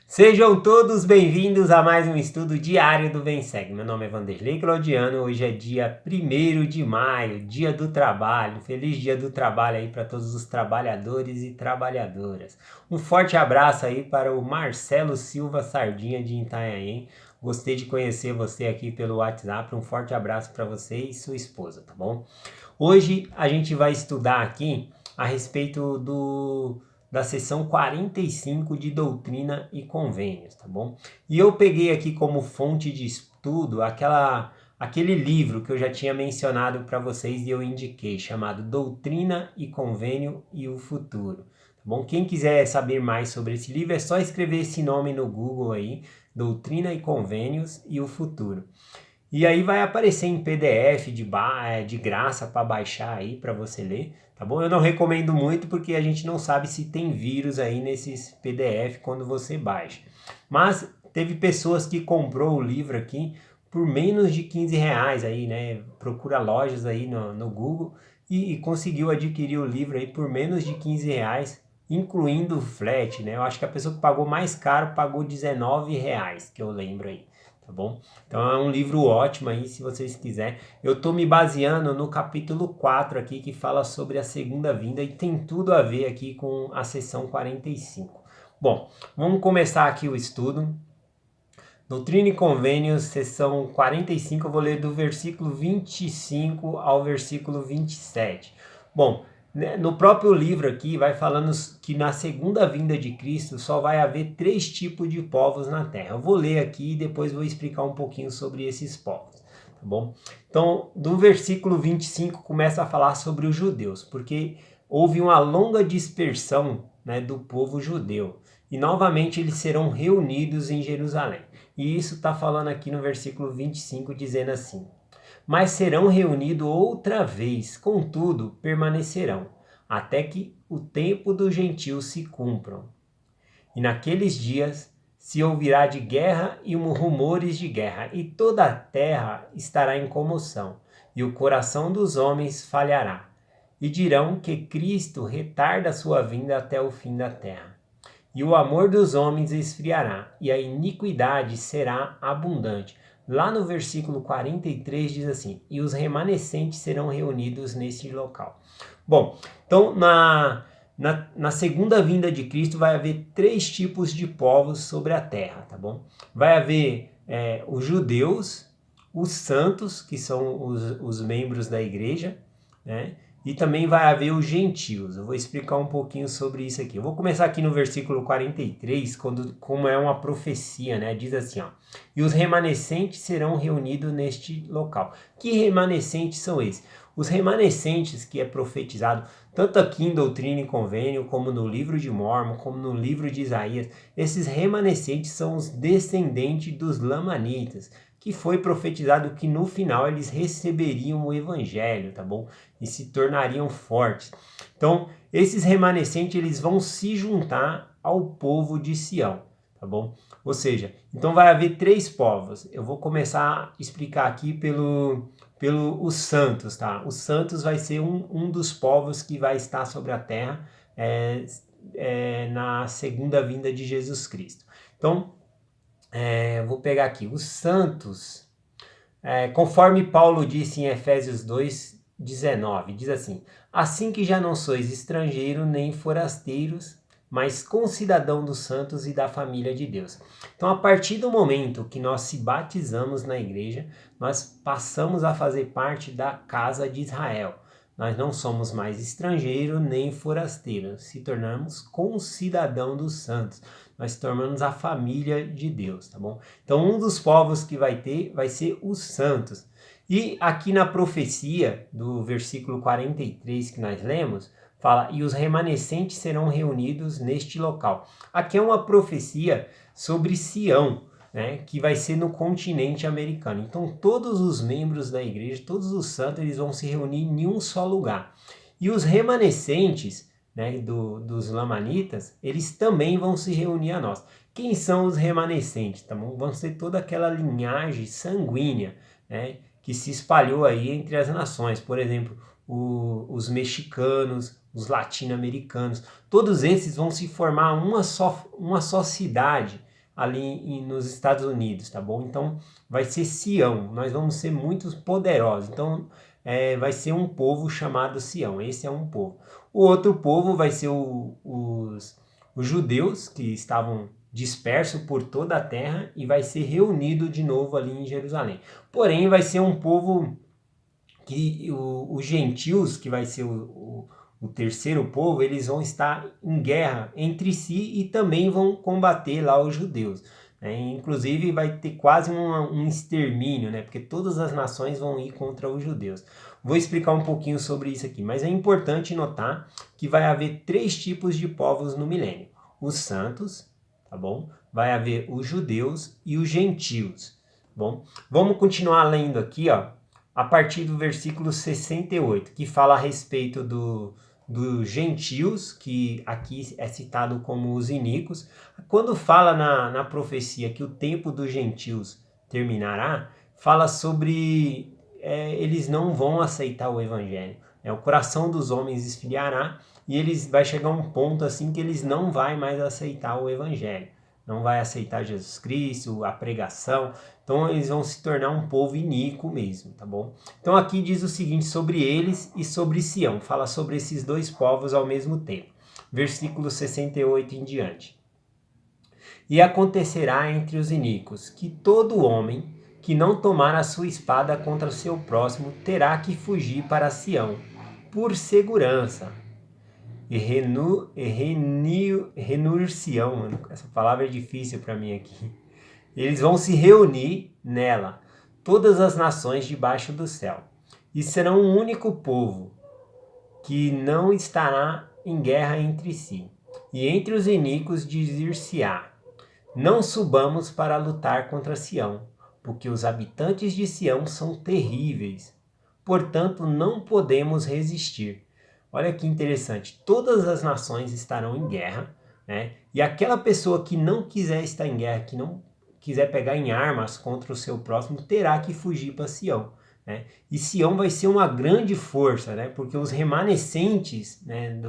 Sejam todos bem-vindos a mais um estudo diário do VemSeg. Meu nome é Vanderlei Claudiano, hoje é dia 1º de maio, dia do trabalho. Feliz dia do trabalho aí para todos os trabalhadores e trabalhadoras. Um forte abraço aí para o Marcelo Silva Sardinha de Itanhaém. Gostei de conhecer você aqui pelo WhatsApp. Um forte abraço para você e sua esposa, tá bom? Hoje a gente vai estudar aqui a respeito da seção 45 de Doutrina e Convênios, tá bom? E eu peguei aqui como fonte de estudo aquele livro que eu já tinha mencionado para vocês e eu indiquei, chamado Doutrina e Convênio e o Futuro. Tá bom? Quem quiser saber mais sobre esse livro é só escrever esse nome no Google aí, Doutrina e Convênios e o Futuro. E aí vai aparecer em PDF de graça para baixar aí para você ler, tá bom? Eu não recomendo muito porque a gente não sabe se tem vírus aí nesses PDF quando você baixa. Mas teve pessoas que comprou o livro aqui por menos de 15 reais aí, né? Procura lojas aí no Google e conseguiu adquirir o livro aí por menos de 15 reais, incluindo o frete, né? Eu acho que a pessoa que pagou mais caro pagou 19 reais, que eu lembro aí. Tá bom? Então é um livro ótimo aí, se vocês quiserem. Eu estou me baseando no capítulo 4 aqui, que fala sobre a segunda vinda e tem tudo a ver aqui com a seção 45. Bom, vamos começar aqui o estudo. Doutrina e Convênios, seção 45, eu vou ler do versículo 25 ao versículo 27. Bom, no próprio livro aqui vai falando que na segunda vinda de Cristo só vai haver 3 tipos de povos na Terra. Eu vou ler aqui e depois vou explicar um pouquinho sobre esses povos, tá bom? Então, do versículo 25 começa a falar sobre os judeus, porque houve uma longa dispersão, né, do povo judeu e novamente eles serão reunidos em Jerusalém. E isso está falando aqui no versículo 25, dizendo assim: mas serão reunidos outra vez, contudo permanecerão, até que o tempo dos gentios se cumpram. E naqueles dias se ouvirá de guerra e rumores de guerra, e toda a terra estará em comoção, e o coração dos homens falhará. E dirão que Cristo retarda sua vinda até o fim da terra. E o amor dos homens esfriará, e a iniquidade será abundante. Lá no versículo 43 diz assim: e os remanescentes serão reunidos neste local. Bom, então na segunda vinda de Cristo vai haver 3 tipos de povos sobre a terra, tá bom? Vai haver os judeus, os santos, que são os membros da igreja, né? E também vai haver os gentios. Eu vou explicar um pouquinho sobre isso aqui. Eu vou começar aqui no versículo 43, como é uma profecia, né? Diz assim, ó: e os remanescentes serão reunidos neste local. Que remanescentes são esses? Os remanescentes que é profetizado tanto aqui em Doutrina e Convênio, como no livro de Mórmon, como no livro de Isaías, esses remanescentes são os descendentes dos lamanitas, que foi profetizado que no final eles receberiam o evangelho, tá bom? E se tornariam fortes. Então, esses remanescentes eles vão se juntar ao povo de Sião, tá bom? Ou seja, então vai haver 3 povos. Eu vou começar a explicar aqui os santos, tá? Os santos vai ser um dos povos que vai estar sobre a terra na segunda vinda de Jesus Cristo. Então, vou pegar aqui, os santos, conforme Paulo disse em Efésios 2:19, diz assim: assim que já não sois estrangeiros nem forasteiros, mas concidadão dos santos e da família de Deus. Então, a partir do momento que nós se batizamos na igreja, nós passamos a fazer parte da casa de Israel. Nós não somos mais estrangeiros nem forasteiros, se tornamos concidadão dos santos. Nós tornamos a família de Deus, tá bom? Então, um dos povos que vai ter vai ser os santos. E aqui na profecia do versículo 43 que nós lemos, fala: e os remanescentes serão reunidos neste local. Aqui é uma profecia sobre Sião, né, que vai ser no continente americano. Então todos os membros da igreja, todos os santos, eles vão se reunir em um só lugar. E os remanescentes, né, dos lamanitas, eles também vão se reunir a nós. Quem são os remanescentes? Tá bom? Vão ser toda aquela linhagem sanguínea, né, que se espalhou aí entre as nações. Por exemplo, os mexicanos, os latino-americanos, todos esses vão se formar uma só cidade, ali nos Estados Unidos, tá bom? Então vai ser Sião, nós vamos ser muito poderosos. Então vai ser um povo chamado Sião, esse é um povo. O outro povo vai ser os judeus que estavam dispersos por toda a terra e vai ser reunido de novo ali em Jerusalém. Porém, vai ser um povo que os gentios, que vai ser o terceiro povo, eles vão estar em guerra entre si e também vão combater lá os judeus. Inclusive vai ter quase um extermínio, né? Porque todas as nações vão ir contra os judeus. Vou explicar um pouquinho sobre isso aqui, mas é importante notar que vai haver 3 tipos de povos no milênio. Os santos, tá bom? Vai haver os judeus e os gentios, bom? Vamos continuar lendo aqui, ó, a partir do versículo 68, que fala a respeito dos gentios, que aqui é citado como os iníquos. Quando fala na profecia que o tempo dos gentios terminará, fala sobre eles não vão aceitar o evangelho. O coração dos homens esfriará e vai chegar um ponto assim que eles não vão mais aceitar o evangelho. Não vai aceitar Jesus Cristo, a pregação. Então eles vão se tornar um povo iníquo mesmo, tá bom? Então aqui diz o seguinte sobre eles e sobre Sião. Fala sobre esses 2 povos ao mesmo tempo. Versículo 68 em diante. E acontecerá entre os iníquos que todo homem que não tomar a sua espada contra seu próximo terá que fugir para Sião, por segurança. E renur-se-ão, mano. Essa palavra é difícil para mim aqui. Eles vão se reunir nela, todas as nações debaixo do céu, e serão um único povo, que não estará em guerra entre si. E entre os iníquos dir-se-á: não subamos para lutar contra Sião, porque os habitantes de Sião são terríveis. Portanto, não podemos resistir. Olha que interessante, todas as nações estarão em guerra, né? E aquela pessoa que não quiser estar em guerra, que não quiser pegar em armas contra o seu próximo, terá que fugir para Sião, né? E Sião vai ser uma grande força, né? Porque os remanescentes, né,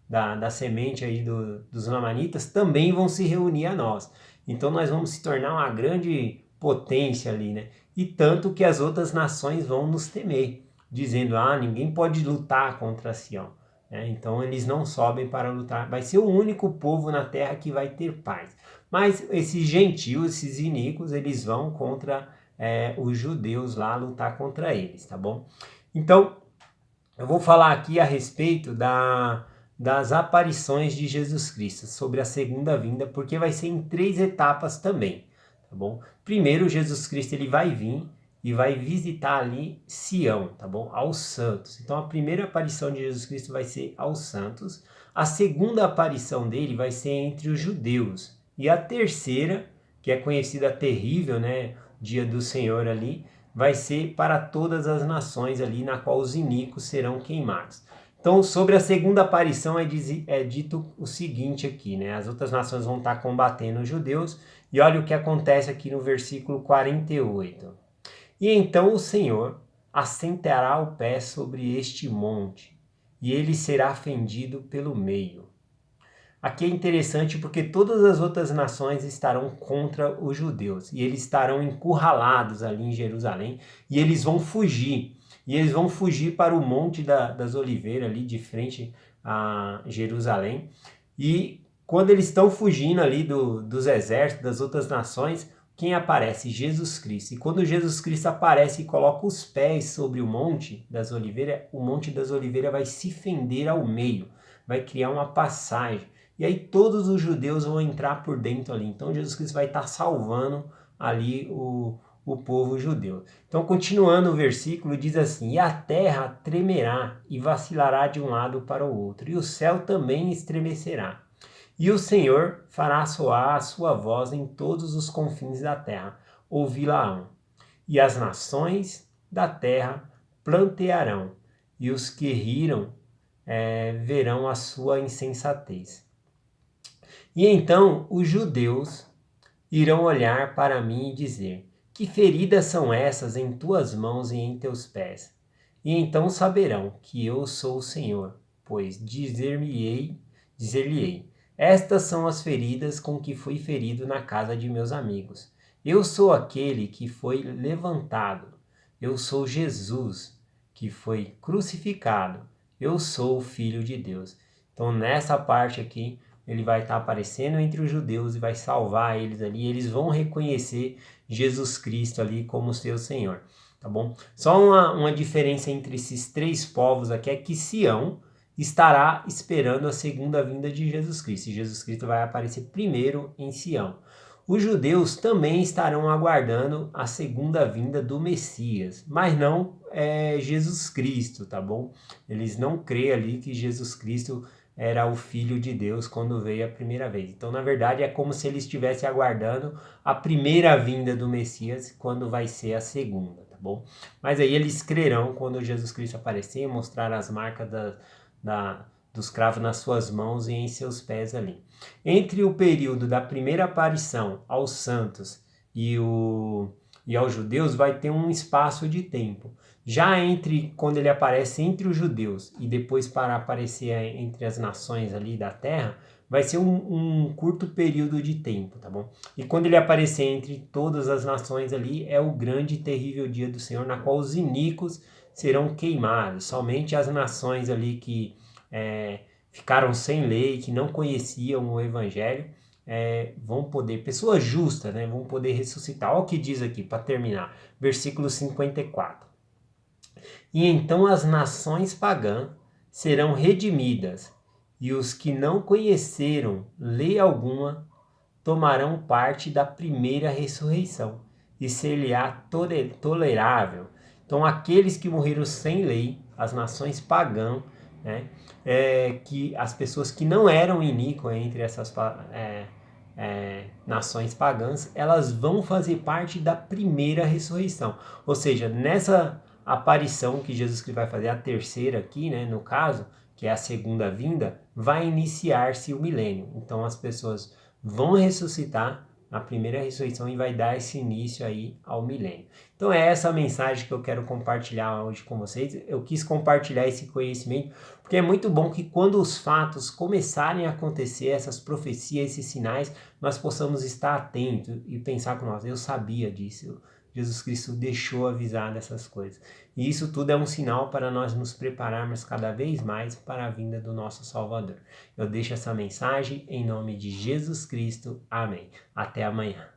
da semente aí dos lamanitas também vão se reunir a nós. Então nós vamos se tornar uma grande potência ali, né? E tanto que as outras nações vão nos temer, dizendo: ninguém pode lutar contra Sião. Então eles não sobem para lutar. Vai ser o único povo na terra que vai ter paz. Mas esses gentios, esses iníquos, eles vão contra os judeus lá, lutar contra eles, tá bom? Então, eu vou falar aqui a respeito das aparições de Jesus Cristo, sobre a segunda vinda, porque vai ser em 3 etapas também, tá bom? Primeiro, Jesus Cristo ele vai vir e vai visitar ali Sião, tá bom? Aos santos. Então a primeira aparição de Jesus Cristo vai ser aos santos, a segunda aparição dele vai ser entre os judeus, e a terceira, que é conhecida terrível, né, dia do Senhor ali, vai ser para todas as nações ali, na qual os iníquos serão queimados. Então, sobre a segunda aparição é dito o seguinte aqui, né? As outras nações vão estar combatendo os judeus, e olha o que acontece aqui no versículo 48. E então o Senhor assentará o pé sobre este monte, e ele será fendido pelo meio. Aqui é interessante porque todas as outras nações estarão contra os judeus, e eles estarão encurralados ali em Jerusalém, e eles vão fugir. E eles vão fugir para o Monte das Oliveiras, ali de frente a Jerusalém. E quando eles estão fugindo ali dos exércitos das outras nações, quem aparece? Jesus Cristo. E quando Jesus Cristo aparece e coloca os pés sobre o Monte das Oliveiras, o Monte das Oliveiras vai se fender ao meio, vai criar uma passagem. E aí todos os judeus vão entrar por dentro ali. Então Jesus Cristo vai estar salvando ali o povo judeu. Então, continuando o versículo, diz assim: e a terra tremerá e vacilará de um lado para o outro, e o céu também estremecerá. E o Senhor fará soar a sua voz em todos os confins da terra, ouvi-la-ão. E as nações da terra plantearão, e os que riram verão a sua insensatez. E então os judeus irão olhar para mim e dizer: que feridas são essas em tuas mãos e em teus pés? E então saberão que eu sou o Senhor, pois dizer-lhe-ei, Estas são as feridas com que fui ferido na casa de meus amigos. Eu sou aquele que foi levantado. Eu sou Jesus, que foi crucificado. Eu sou o Filho de Deus. Então, nessa parte aqui, ele vai estar aparecendo entre os judeus e vai salvar eles ali. Eles vão reconhecer Jesus Cristo ali como seu Senhor, tá bom? Só uma diferença entre esses três povos aqui é que Sião estará esperando a segunda vinda de Jesus Cristo. E Jesus Cristo vai aparecer primeiro em Sião. Os judeus também estarão aguardando a segunda vinda do Messias, mas não Jesus Cristo, tá bom? Eles não creem ali que Jesus Cristo era o Filho de Deus quando veio a primeira vez. Então, na verdade, é como se eles estivessem aguardando a primeira vinda do Messias quando vai ser a segunda, tá bom? Mas aí eles crerão quando Jesus Cristo aparecer e mostrar as marcas dos cravos nas suas mãos e em seus pés ali. Entre o período da primeira aparição aos santos e aos judeus vai ter um espaço de tempo. Já entre quando ele aparece entre os judeus e depois para aparecer entre as nações ali da terra, vai ser um curto período de tempo, tá bom? E quando ele aparecer entre todas as nações ali, é o grande e terrível dia do Senhor, na qual os iníquos serão queimados. Somente as nações ali que ficaram sem lei, que não conheciam o evangelho, vão poder, pessoas justas, né, vão poder ressuscitar. Olha o que diz aqui, para terminar, versículo 54. E então as nações pagãs serão redimidas, e os que não conheceram lei alguma tomarão parte da primeira ressurreição, e ser-lhe-á tolerável. Então, aqueles que morreram sem lei, as nações pagãs, né, que as pessoas que não eram iníquas entre essas nações pagãs, elas vão fazer parte da primeira ressurreição. Ou seja, nessa aparição que Jesus Cristo vai fazer, a terceira aqui, né, no caso, que é a segunda vinda, vai iniciar-se o milênio. Então as pessoas vão ressuscitar na primeira ressurreição e vai dar esse início aí ao milênio. Então é essa mensagem que eu quero compartilhar hoje com vocês. Eu quis compartilhar esse conhecimento porque é muito bom que quando os fatos começarem a acontecer, essas profecias, esses sinais, nós possamos estar atentos e pensar com nós, eu sabia disso, Jesus Cristo deixou avisar dessas coisas. E isso tudo é um sinal para nós nos prepararmos cada vez mais para a vinda do nosso Salvador. Eu deixo essa mensagem em nome de Jesus Cristo. Amém. Até amanhã.